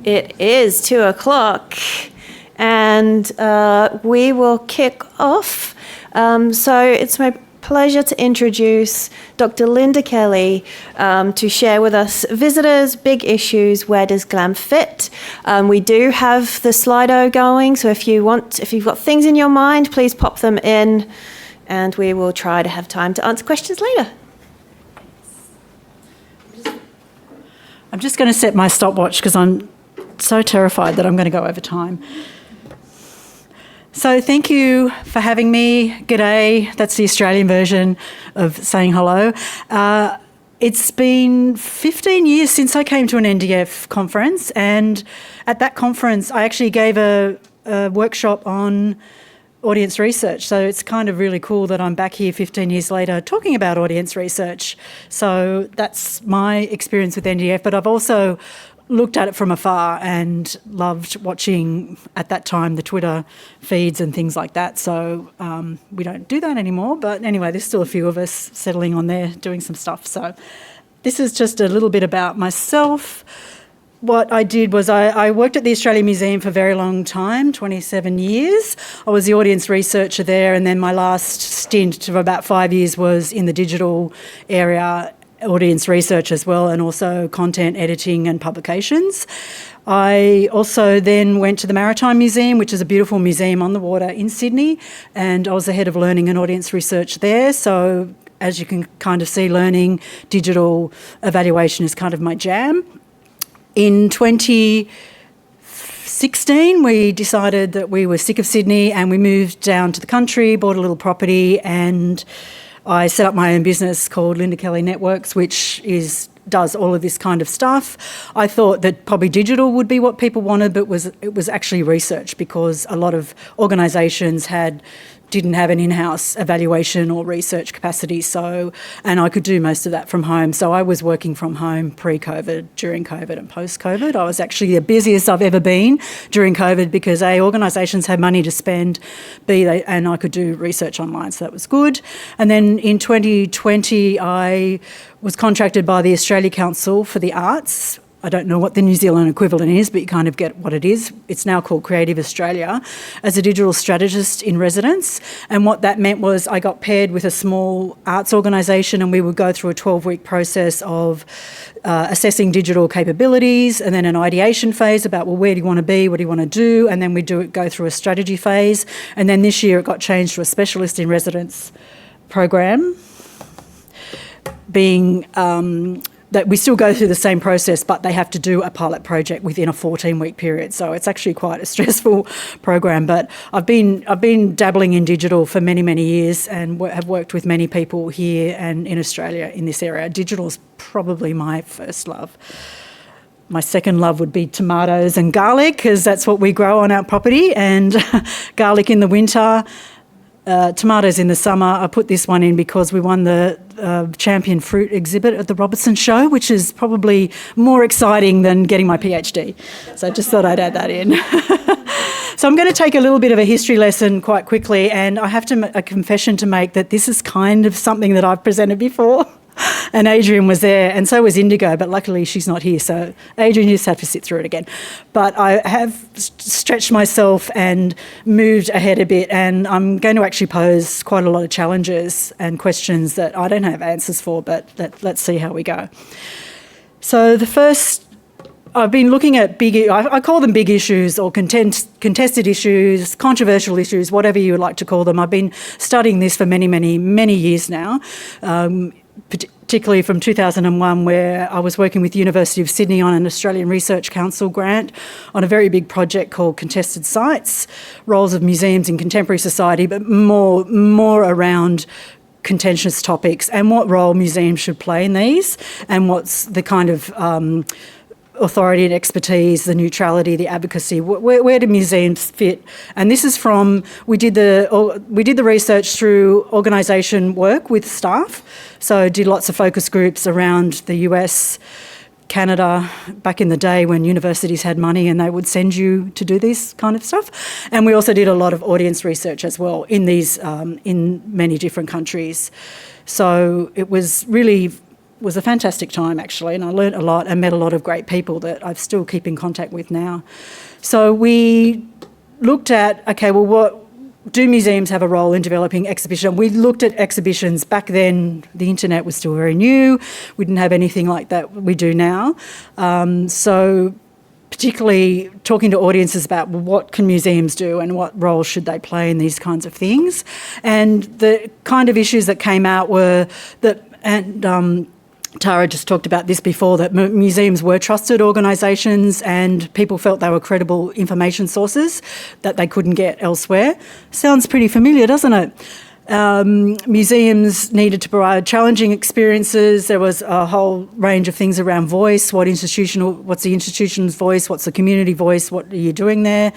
It is 2:00, and we will kick off. So it's my pleasure to introduce Dr. Lynda Kelly to share with us visitors, big issues, where does GLAM fit? We do have the Slido going, so if you've got things in your mind, please pop them in, and we will try to have time to answer questions later. I'm just going to set my stopwatch because I'm so terrified that I'm going to go over time. So thank you for having me. G'day, that's the Australian version of saying hello. It's been 15 years since I came to an NDF conference, and at that conference I actually gave a workshop on audience research. So it's kind of really cool that I'm back here 15 years later talking about audience research. So that's my experience with NDF, but I've also looked at it from afar and loved watching, at that time, the Twitter feeds and things like that. So we don't do that anymore. But anyway, there's still a few of us settling on there doing some stuff. So this is just a little bit about myself. What I did was I worked at the Australian Museum for a very long time, 27 years. I was the audience researcher there, and then my last stint of about 5 years was in the digital area, audience research as well, and also content editing and publications. I also then went to the Maritime Museum, which is a beautiful museum on the water in Sydney, and I was the head of learning and audience research there. So as you can kind of see, learning, digital evaluation is kind of my jam. In 2016, we decided that we were sick of Sydney and we moved down to the country, bought a little property, and I set up my own business called LyndaKellyNetworks, which does all of this kind of stuff. I thought that probably digital would be what people wanted, but it was actually research, because a lot of organisations didn't have an in-house evaluation or research capacity, and I could do most of that from home. So I was working from home pre-COVID, during COVID and post-COVID. I was actually the busiest I've ever been during COVID because A, organisations had money to spend, B, and I could do research online, so that was good. And then in 2020, I was contracted by the Australia Council for the Arts. I don't know what the New Zealand equivalent is, but you kind of get what it is. It's now called Creative Australia, as a digital strategist in residence. And what that meant was I got paired with a small arts organisation, and we would go through a 12-week process of assessing digital capabilities, and then an ideation phase about, well, where do you want to be, what do you want to do, and then we go through a strategy phase. And then this year it got changed to a specialist in residence program, being that we still go through the same process, but they have to do a pilot project within a 14-week period. So it's actually quite a stressful program. But I've been dabbling in digital for many, many years, and have worked with many people here and in Australia in this area. Digital is probably my first love. My second love would be tomatoes and garlic, because that's what we grow on our property, and garlic in the winter. Tomatoes in the summer. I put this one in because we won the champion fruit exhibit at the Robertson Show, which is probably more exciting than getting my PhD. So I just thought I'd add that in. So I'm going to take a little bit of a history lesson quite quickly, and I have a confession to make that this is kind of something that I've presented before. And Adrian was there, and so was Indigo, but luckily she's not here, so Adrian just had to sit through it again. But I have stretched myself and moved ahead a bit, and I'm going to actually pose quite a lot of challenges and questions that I don't have answers for, but let's see how we go. So the first, I've been looking at I call them big issues, or contested issues, controversial issues, whatever you would like to call them. I've been studying this for many, many, many years now, particularly from 2001, where I was working with the University of Sydney on an Australian Research Council grant on a very big project called Contested Sites, Roles of Museums in Contemporary Society, but more around contentious topics and what role museums should play in these, and what's the kind of authority and expertise, the neutrality, the advocacy. Where do museums fit? And this is from, we did the research through organisation work with staff. So did lots of focus groups around the US, Canada, back in the day when universities had money and they would send you to do this kind of stuff. And we also did a lot of audience research as well in these, in many different countries. So it was really was a fantastic time, actually, and I learnt a lot and met a lot of great people that I still keep in contact with now. So we looked at, okay, well, what do museums have a role in developing exhibition? We looked at exhibitions. Back then, the internet was still very new. We didn't have anything like that we do now. So particularly talking to audiences about, well, what can museums do and what role should they play in these kinds of things. And the kind of issues that came out were that, and Tara just talked about this before, that museums were trusted organisations and people felt they were credible information sources that they couldn't get elsewhere. Sounds pretty familiar, doesn't it? Museums needed to provide challenging experiences. There was a whole range of things around voice, what's the institution's voice, what's the community voice, what are you doing there,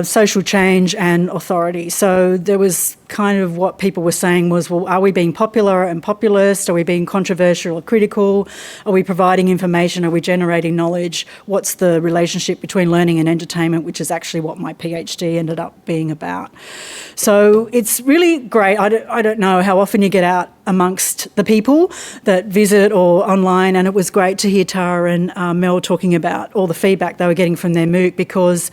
social change and authority. So there was kind of what people were saying was, well, are we being popular and populist? Are we being controversial or critical? Are we providing information? Are we generating knowledge? What's the relationship between learning and entertainment, which is actually what my PhD ended up being about. So it's really great. I don't know how often you get out amongst the people that visit or online, and it was great to hear Tara and Mel talking about all the feedback they were getting from their MOOC, because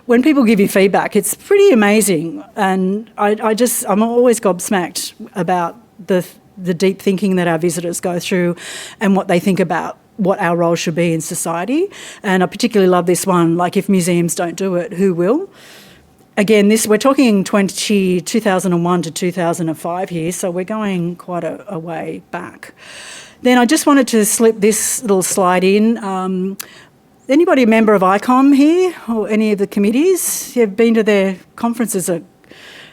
when people give you feedback, it's pretty amazing. And I'm always gobsmacked about the deep thinking that our visitors go through and what they think about what our role should be in society. And I particularly love this one, like, if museums don't do it, who will? Again, we're talking 2001 to 2005 here, so we're going quite a way back. Then I just wanted to slip this little slide in. Anybody a member of ICOM here, or any of the committees? You've been to their conferences?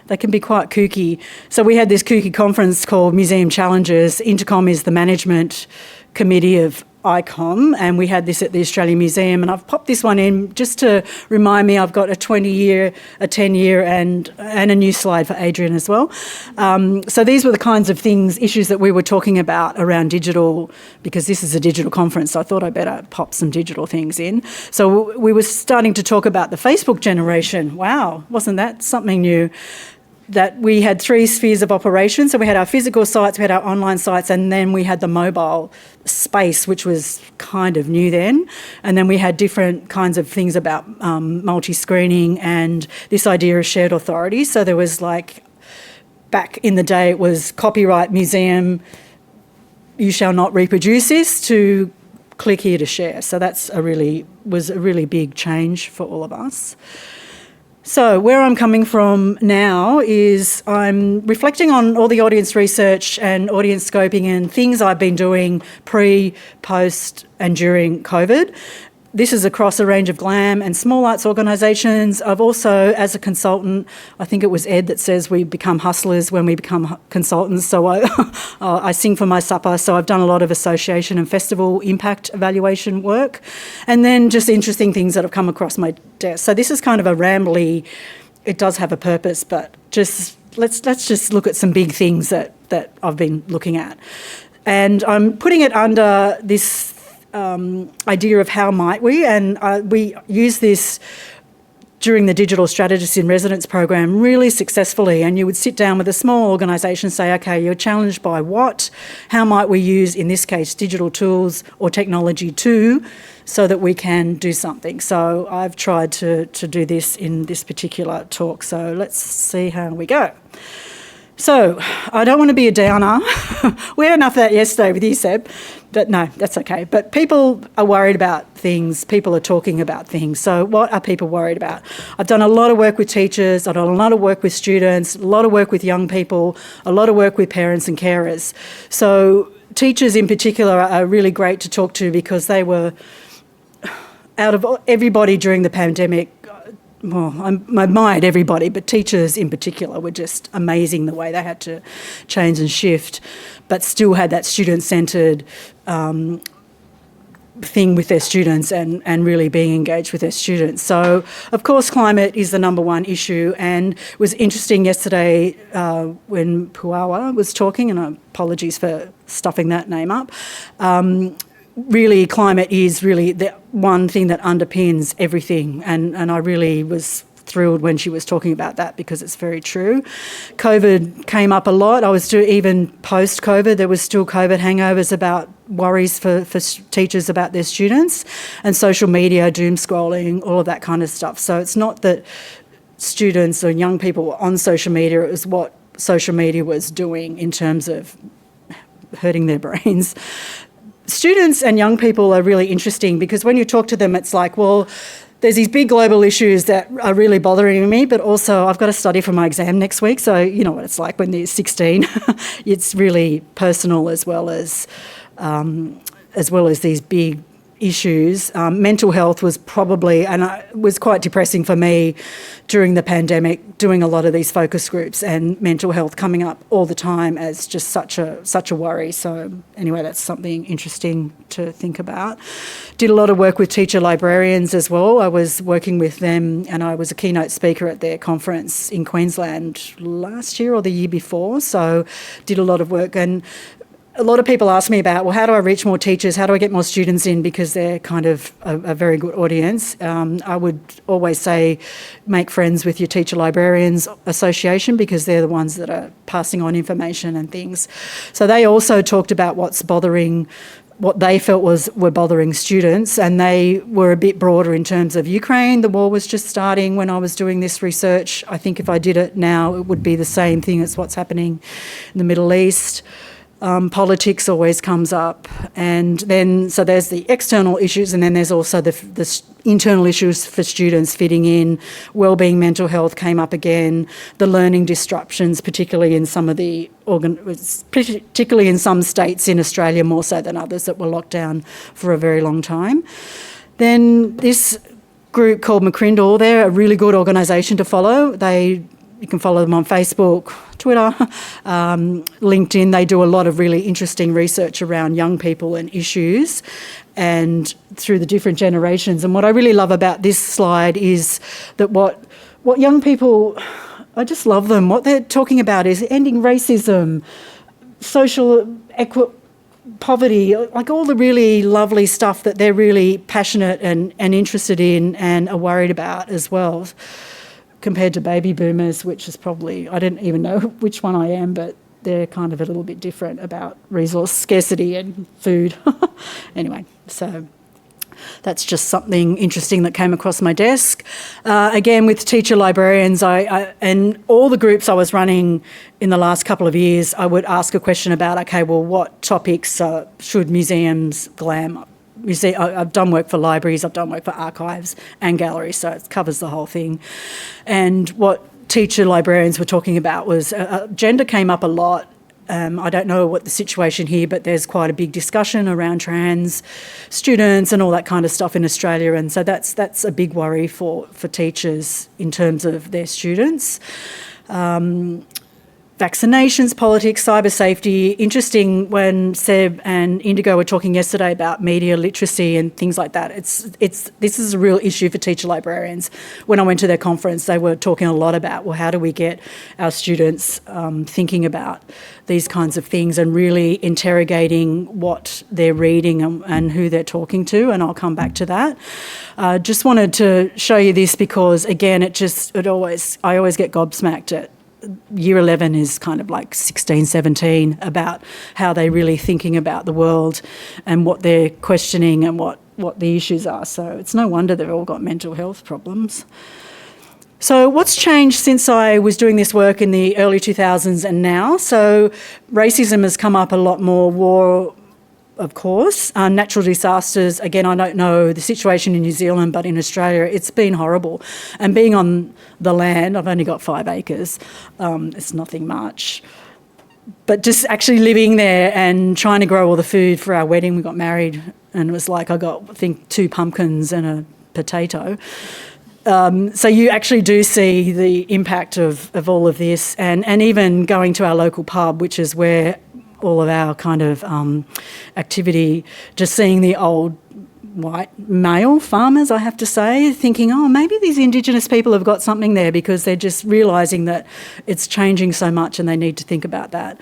They can be quite kooky. So we had this kooky conference called Museum Challenges. Intercom is the management committee of ICOM, and we had this at the Australian Museum, and I've popped this one in just to remind me I've got a 20-year, a 10-year and a new slide for Adrian as well. So these were the kinds of issues that we were talking about around digital, because this is a digital conference, so I thought I'd better pop some digital things in. So we were starting to talk about the Facebook generation. Wow, wasn't that something new? That we had 3 spheres of operation. So we had our physical sites, we had our online sites, and then we had the mobile space, which was kind of new then. And then we had different kinds of things about multi-screening and this idea of shared authority. So there was, like, back in the day, it was copyright museum, you shall not reproduce this, to click here to share. So that's was a really big change for all of us. So where I'm coming from now is I'm reflecting on all the audience research and audience scoping and things I've been doing pre, post and during COVID. This is across a range of GLAM and small arts organisations. I've also, as a consultant, I think it was Ed that says we become hustlers when we become consultants. So I sing for my supper. So I've done a lot of association and festival impact evaluation work, and then just interesting things that have come across my desk. So this is kind of a rambly, it does have a purpose, but just let's just look at some big things that I've been looking at. And I'm putting it under this idea of how might we, and we use this during the Digital Strategist in Residence program really successfully. And you would sit down with a small organisation and say, okay, you're challenged by what? How might we use, in this case, digital tools or technology too, so that we can do something? So I've tried to do this in this particular talk. So let's see how we go. So I don't want to be a downer. We had enough of that yesterday with you, Seb, but no, that's okay. But people are worried about things. People are talking about things. So what are people worried about? I've done a lot of work with teachers. I've done a lot of work with students, a lot of work with young people, a lot of work with parents and carers. So teachers in particular are really great to talk to, because they were, out of everybody during the pandemic, well, I admired everybody, but teachers in particular were just amazing, the way they had to change and shift, but still had that student-centred thing with their students and really being engaged with their students. So, of course, climate is the number one issue, and it was interesting yesterday when Puawa was talking, and apologies for stuffing that name up, really, climate is really the one thing that underpins everything, and I really was thrilled when she was talking about that because it's very true. COVID came up a lot. Even post-COVID, there was still COVID hangovers about worries for teachers about their students, and social media, doom scrolling, all of that kind of stuff. So it's not that students or young people were on social media, it was what social media was doing in terms of hurting their brains. Students and young people are really interesting because when you talk to them, it's like, well, there's these big global issues that are really bothering me, but also I've got to study for my exam next week. So you know what it's like when they're 16. It's really personal as well as these big issues. Mental health was probably, and it was quite depressing for me during the pandemic, doing a lot of these focus groups and mental health coming up all the time as just such a worry. So anyway, that's something interesting to think about. Did a lot of work with teacher librarians as well. I was working with them and I was a keynote speaker at their conference in Queensland last year or the year before. So did a lot of work, and a lot of people ask me about, well, how do I reach more teachers? How do I get more students in? Because they're kind of a very good audience. I would always say make friends with your Teacher Librarians Association because they're the ones that are passing on information and things. So they also talked about what they felt were bothering students, and they were a bit broader in terms of Ukraine. The war was just starting when I was doing this research. I think if I did it now, it would be the same thing as what's happening in the Middle East. Politics always comes up, and then so there's the external issues, and then there's also the internal issues for students fitting in. Wellbeing, mental health came up again. The learning disruptions, particularly in some states in Australia, more so than others that were locked down for a very long time. Then this group called McCrindle, they're a really good organisation to follow. You can follow them on Facebook, Twitter, LinkedIn. They do a lot of really interesting research around young people and issues and through the different generations. And what I really love about this slide is that what young people, I just love them. What they're talking about is ending racism, social poverty, like all the really lovely stuff that they're really passionate and interested in and are worried about as well, compared to baby boomers, which is probably, I don't even know which one I am, but they're kind of a little bit different about resource scarcity and food. Anyway, so that's just something interesting that came across my desk. Again, with teacher librarians, I and all the groups I was running in the last couple of years, I would ask a question about, okay, well, what topics should museums, GLAM, I've done work for libraries, I've done work for archives and galleries, so it covers the whole thing. And what teacher librarians were talking about was gender came up a lot. I don't know what the situation here, but there's quite a big discussion around trans students and all that kind of stuff in Australia, and so that's a big worry for teachers in terms of their students. Vaccinations, politics, cyber safety. Interesting when Seb and Indigo were talking yesterday about media literacy and things like that. This is a real issue for teacher librarians. When I went to their conference, they were talking a lot about, well, how do we get our students thinking about these kinds of things and really interrogating what they're reading and who they're talking to, and I'll come back to that. Just wanted to show you this because, again, I always get gobsmacked at year 11 is kind of like 16, 17 about how they're really thinking about the world and what they're questioning and what the issues are. So it's no wonder they've all got mental health problems. So what's changed since I was doing this work in the early 2000s and now? So racism has come up a lot more, war, of course. Natural disasters, again, I don't know the situation in New Zealand, but in Australia it's been horrible. And being on the land, I've only got 5 acres, it's nothing much. But just actually living there and trying to grow all the food for our wedding, we got married and it was like I got, I think, 2 pumpkins and a potato. So you actually do see the impact of all of this, and even going to our local pub, which is where all of our kind of activity, just seeing the old white male farmers, I have to say, thinking, oh, maybe these Indigenous people have got something there, because they're just realising that it's changing so much and they need to think about that.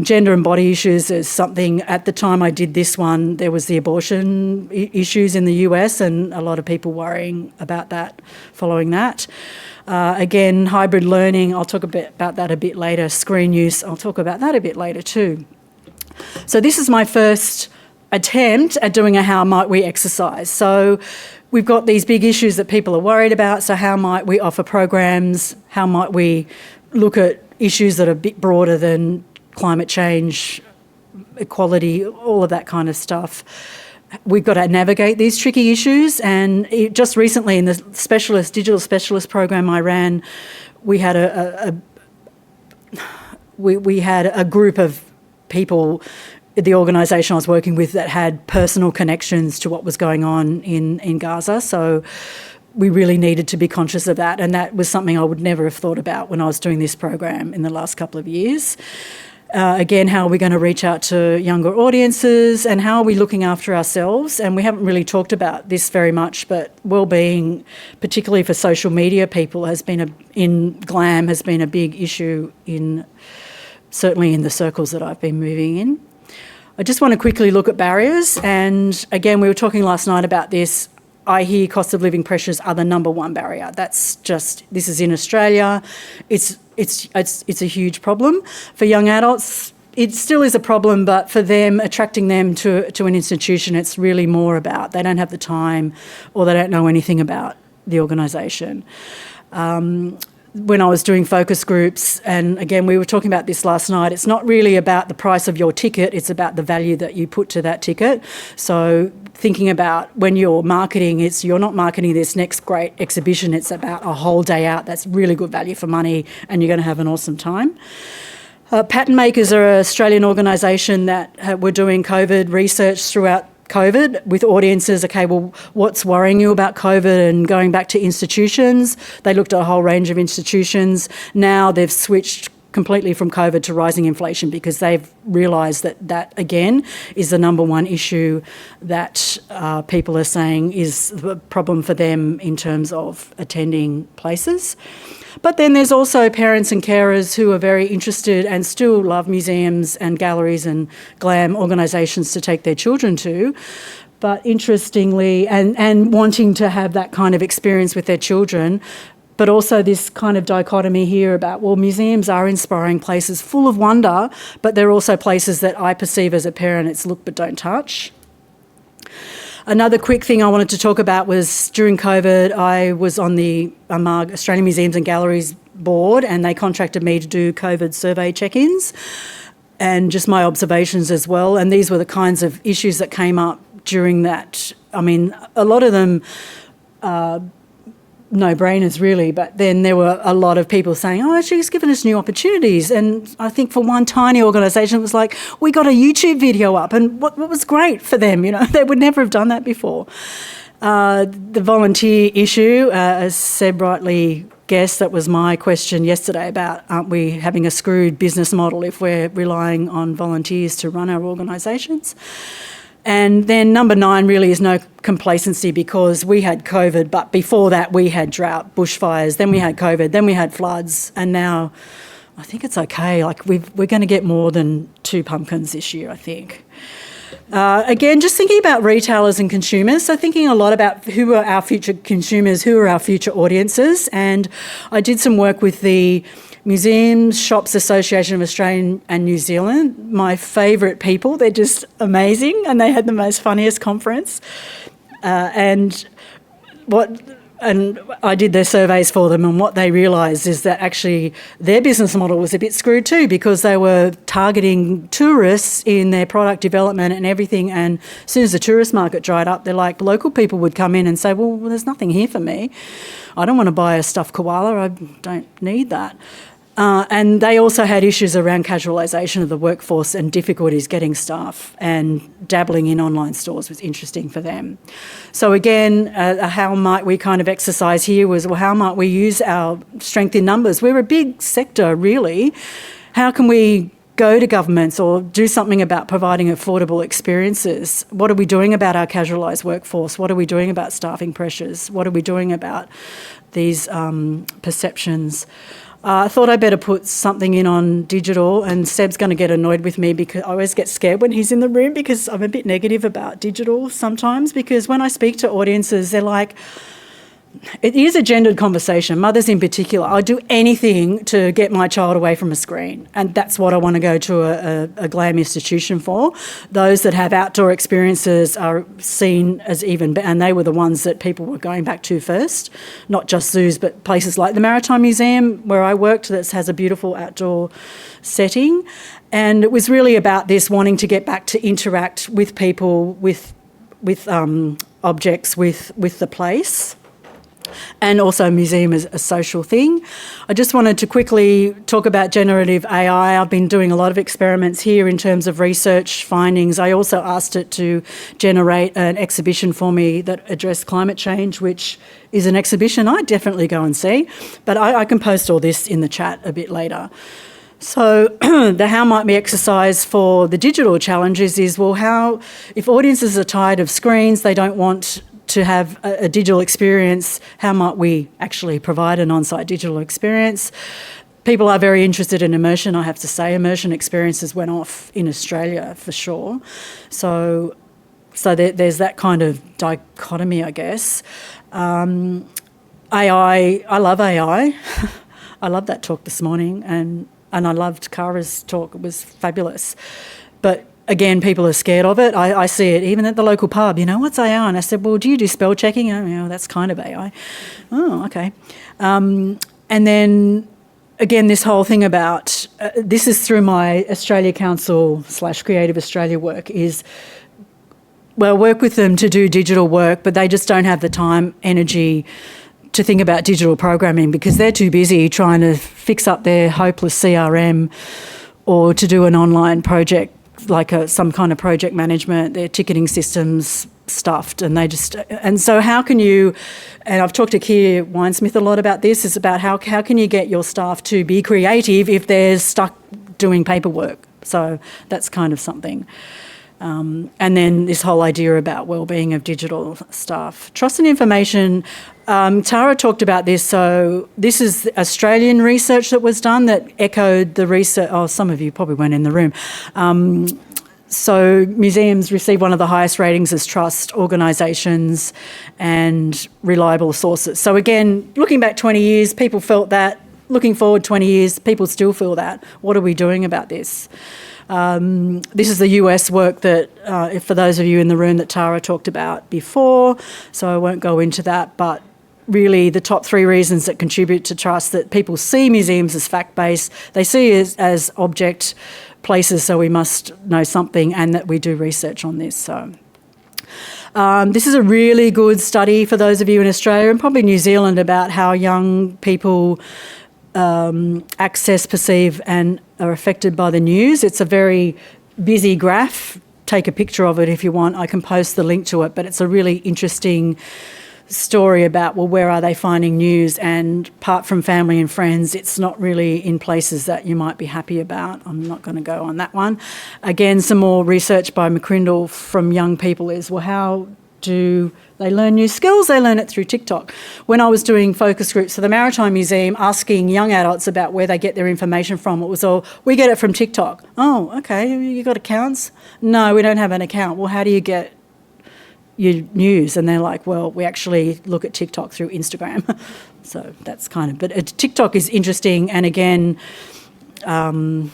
Gender and body issues is something, at the time I did this one, there was the abortion issues in the US and a lot of people worrying about that following that. Again, hybrid learning, I'll talk a bit about that a bit later. Screen use, I'll talk about that a bit later too. So this is my first attempt at doing a how might we exercise. So we've got these big issues that people are worried about, so how might we offer programs, how might we look at issues that are a bit broader than climate change, equality, all of that kind of stuff. We've got to navigate these tricky issues, and just recently in the digital specialist program I ran, we had we had a group of people, the organisation I was working with, that had personal connections to what was going on in Gaza. So we really needed to be conscious of that, and that was something I would never have thought about when I was doing this program in the last couple of years. Again, how are we going to reach out to younger audiences, and how are we looking after ourselves? And we haven't really talked about this very much, but wellbeing, particularly for social media people, in GLAM has been a big issue certainly in the circles that I've been moving in. I just want to quickly look at barriers, and again, we were talking last night about this. I hear cost of living pressures are the number one barrier. This is in Australia. It's a huge problem. For young adults, it still is a problem, but for them, attracting them to an institution, it's really more about they don't have the time or they don't know anything about the organisation. When I was doing focus groups, and again, we were talking about this last night, it's not really about the price of your ticket, it's about the value that you put to that ticket. So thinking about when you're marketing, you're not marketing this next great exhibition, it's about a whole day out that's really good value for money, and you're going to have an awesome time. Pattern Makers are an Australian organisation that were doing COVID research throughout COVID with audiences. Okay, well, what's worrying you about COVID, and going back to institutions? They looked at a whole range of institutions. Now they've switched completely from COVID to rising inflation, because they've realised that again is the number one issue that people are saying is the problem for them in terms of attending places. But then there's also parents and carers who are very interested and still love museums and galleries and GLAM organisations to take their children to. But interestingly, and wanting to have that kind of experience with their children, but also this kind of dichotomy here about, well, museums are inspiring places full of wonder, but they're also places that I perceive as a parent, it's look but don't touch. Another quick thing I wanted to talk about was during COVID, I was on the Australian Museums and Galleries board, and they contracted me to do COVID survey check-ins and just my observations as well. And these were the kinds of issues that came up during that. I mean, a lot of them no-brainers really, but then there were a lot of people saying, oh, she's given us new opportunities. And I think for one tiny organisation, it was like, we got a YouTube video up, and what was great for them, they would never have done that before. The volunteer issue, as Seb rightly guessed, that was my question yesterday about, aren't we having a screwed business model if we're relying on volunteers to run our organisations? And then number 9 really is no complacency, because we had COVID, but before that we had drought, bushfires, then we had COVID, then we had floods, and now I think it's okay. Like we're going to get more than 2 pumpkins this year, I think. Again, just thinking about retailers and consumers, so thinking a lot about who are our future consumers, who are our future audiences, and I did some work with the Museums Shops Association of Australia and New Zealand, my favourite people. They're just amazing, and they had the most funniest conference. And I did their surveys for them, and what they realised is that actually their business model was a bit screwed too, because they were targeting tourists in their product development and everything, and as soon as the tourist market dried up, they're like, local people would come in and say, well, there's nothing here for me. I don't want to buy a stuffed koala, I don't need that. And they also had issues around casualisation of the workforce and difficulties getting staff, and dabbling in online stores was interesting for them. So again, how might we kind of exercise here was, well, how might we use our strength in numbers? We're a big sector, really. How can we go to governments or do something about providing affordable experiences. What are we doing about our casualised workforce? What are we doing about staffing pressures? What are we doing about these perceptions? I thought I'd better put something in on digital, and Seb's going to get annoyed with me because I always get scared when he's in the room because I'm a bit negative about digital sometimes, because when I speak to audiences, they're like, it is a gendered conversation, mothers in particular. I'd do anything to get my child away from a screen, and that's what I want to go to a GLAM institution for. Those that have outdoor experiences are seen as even better, and they were the ones that people were going back to first, not just zoos, but places like the Maritime Museum where I worked that has a beautiful outdoor setting. And it was really about this, wanting to get back to interact with people, with objects, with the place. And also museum as a social thing. I just wanted to quickly talk about generative AI. I've been doing a lot of experiments here in terms of research findings. I also asked it to generate an exhibition for me that addressed climate change, which is an exhibition I'd definitely go and see. But I can post all this in the chat a bit later. So the how might we exercise for the digital challenges is, well, how, if audiences are tired of screens, they don't want to have a digital experience, how might we actually provide an on-site digital experience? People are very interested in immersion, I have to say. Immersion experiences went off in Australia for sure. So there's that kind of dichotomy, I guess. AI, I love AI. I loved that talk this morning, and I loved Kara's talk. It was fabulous. But again, people are scared of it. I see it even at the local pub. What's AI? And I said, well, do you do spell checking? Oh, that's kind of AI. Oh, okay. And then, again, this whole thing about, this is through my Australia Council / Creative Australia work, is, well, work with them to do digital work, but they just don't have the time, energy to think about digital programming because they're too busy trying to fix up their hopeless CRM or to do an online project, like some kind of project management, their ticketing systems stuffed, and so how can you, and I've talked to Keir Winesmith a lot about this, is about how can you get your staff to be creative if they're stuck doing paperwork. So that's kind of something. And then this whole idea about wellbeing of digital staff. Trust and information, Tara talked about this. So this is Australian research that was done that echoed the research. Oh, some of you probably weren't in the room. So museums receive one of the highest ratings as trust organisations and reliable sources. So again, looking back 20 years, people felt that. Looking forward 20 years, people still feel that. What are we doing about this? This is the US work that, for those of you in the room, that Tara talked about before, so I won't go into that, but really the top 3 reasons that contribute to trust: that people see museums as fact-based, they see it as object places, so we must know something, and that we do research on this. So this is a really good study for those of you in Australia and probably New Zealand about how young people access, perceive and are affected by the news. It's a very busy graph. Take a picture of it if you want. I can post the link to it, but it's a really interesting story about, well, where are they finding news? And apart from family and friends, it's not really in places that you might be happy about. I'm not going to go on that one. Again, some more research by McCrindle from young people is, well, how do they learn new skills? They learn it through TikTok. When I was doing focus groups for the Maritime Museum, asking young adults about where they get their information from, it was all, we get it from TikTok. Oh, okay, you got accounts? No, we don't have an account. Well, how do you get your news? And they're like, well, we actually look at TikTok through Instagram. So that's kind of, but TikTok is interesting. And again, I'm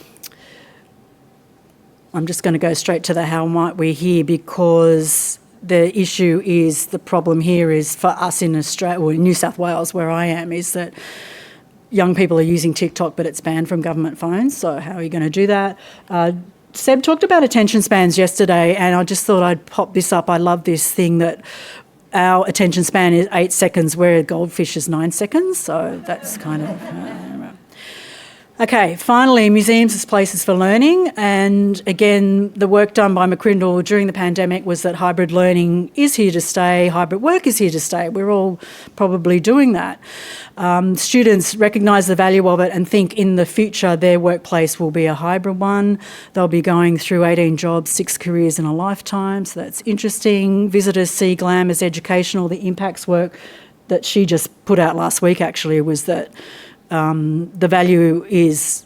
just going to go straight to the how might we here, because the issue is, the problem here is for us in Australia, or in New South Wales where I am, is that young people are using TikTok but it's banned from government phones. So how are you going to do that? Seb talked about attention spans yesterday, and I just thought I'd pop this up. I love this thing that our attention span is 8 seconds where a goldfish is 9 seconds. So that's kind of... Okay, finally, museums as places for learning. And again, the work done by McCrindle during the pandemic was that hybrid learning is here to stay, hybrid work is here to stay. We're all probably doing that. Students recognise the value of it and think in the future their workplace will be a hybrid one. They'll be going through 18 jobs, 6 careers in a lifetime, so that's interesting. Visitors see GLAM as educational. The impacts work that she just put out last week actually was that the value is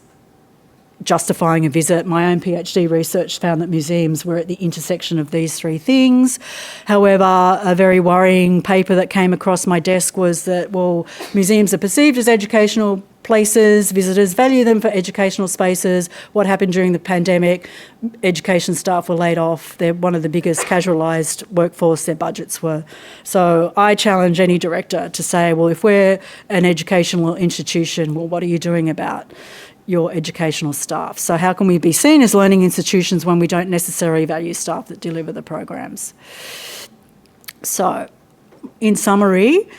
justifying a visit. My own PhD research found that museums were at the intersection of these three things. However, a very worrying paper that came across my desk was that, well, museums are perceived as educational places, visitors value them for educational spaces. What happened during the pandemic? Education staff were laid off. They're one of the biggest casualised workforce, their budgets were. So I challenge any director to say, well, if we're an educational institution, well, what are you doing about your educational staff? So how can we be seen as learning institutions when we don't necessarily value staff that deliver the programs? So, in summary,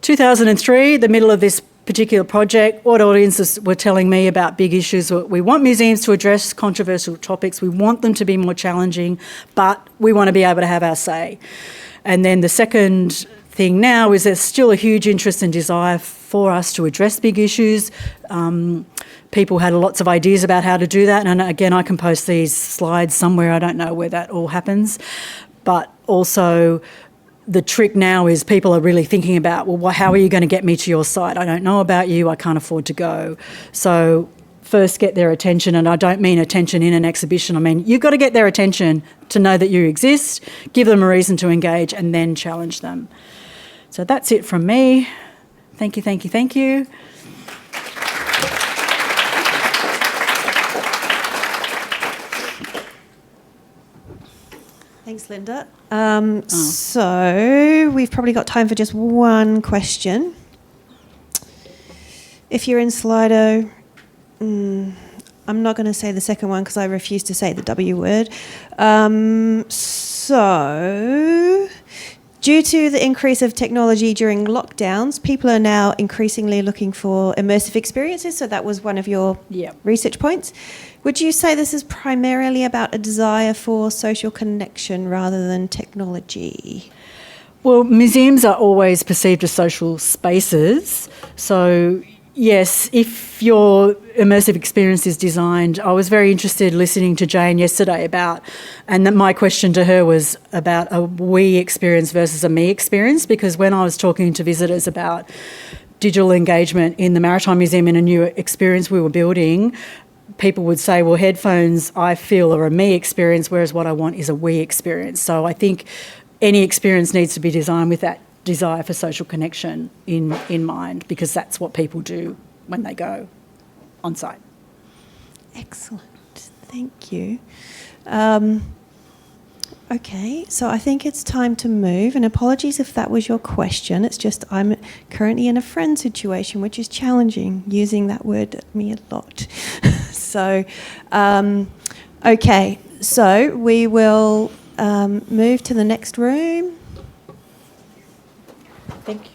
2003, the middle of this particular project, what audiences were telling me about big issues. We want museums to address controversial topics. We want them to be more challenging, but we want to be able to have our say. And then the second thing now is there's still a huge interest and desire for us to address big issues. People had lots of ideas about how to do that. And again, I can post these slides somewhere. I don't know where that all happens. But also, the trick now is people are really thinking about, well, how are you going to get me to your site? I don't know about you. I can't afford to go. So first get their attention, and I don't mean attention in an exhibition. I mean, you've got to get their attention to know that you exist, give them a reason to engage, and then challenge them. So that's it from me. Thank you, thank you, thank you. Thanks, Lynda. So we've probably got time for just one question. If you're in Slido, I'm not going to say the second one because I refuse to say the W word. So, due to the increase of technology during lockdowns, people are now increasingly looking for immersive experiences. So that was one of your research points. Would you say this is primarily about a desire for social connection rather than technology? Well, museums are always perceived as social spaces. So, yes, if your immersive experience is designed, I was very interested listening to Jane yesterday and that my question to her was about a we experience versus a me experience, because when I was talking to visitors about digital engagement in the Maritime Museum in a new experience we were building, people would say, well, headphones, I feel, are a me experience, whereas what I want is a we experience. So I think any experience needs to be designed with that desire for social connection in mind, because that's what people do when they go on site. Excellent. Thank you. Okay, so I think it's time to move, and apologies if that was your question. It's just I'm currently in a friend situation, which is challenging, using that word at me a lot. So, okay, so we will move to the next room. Thank you.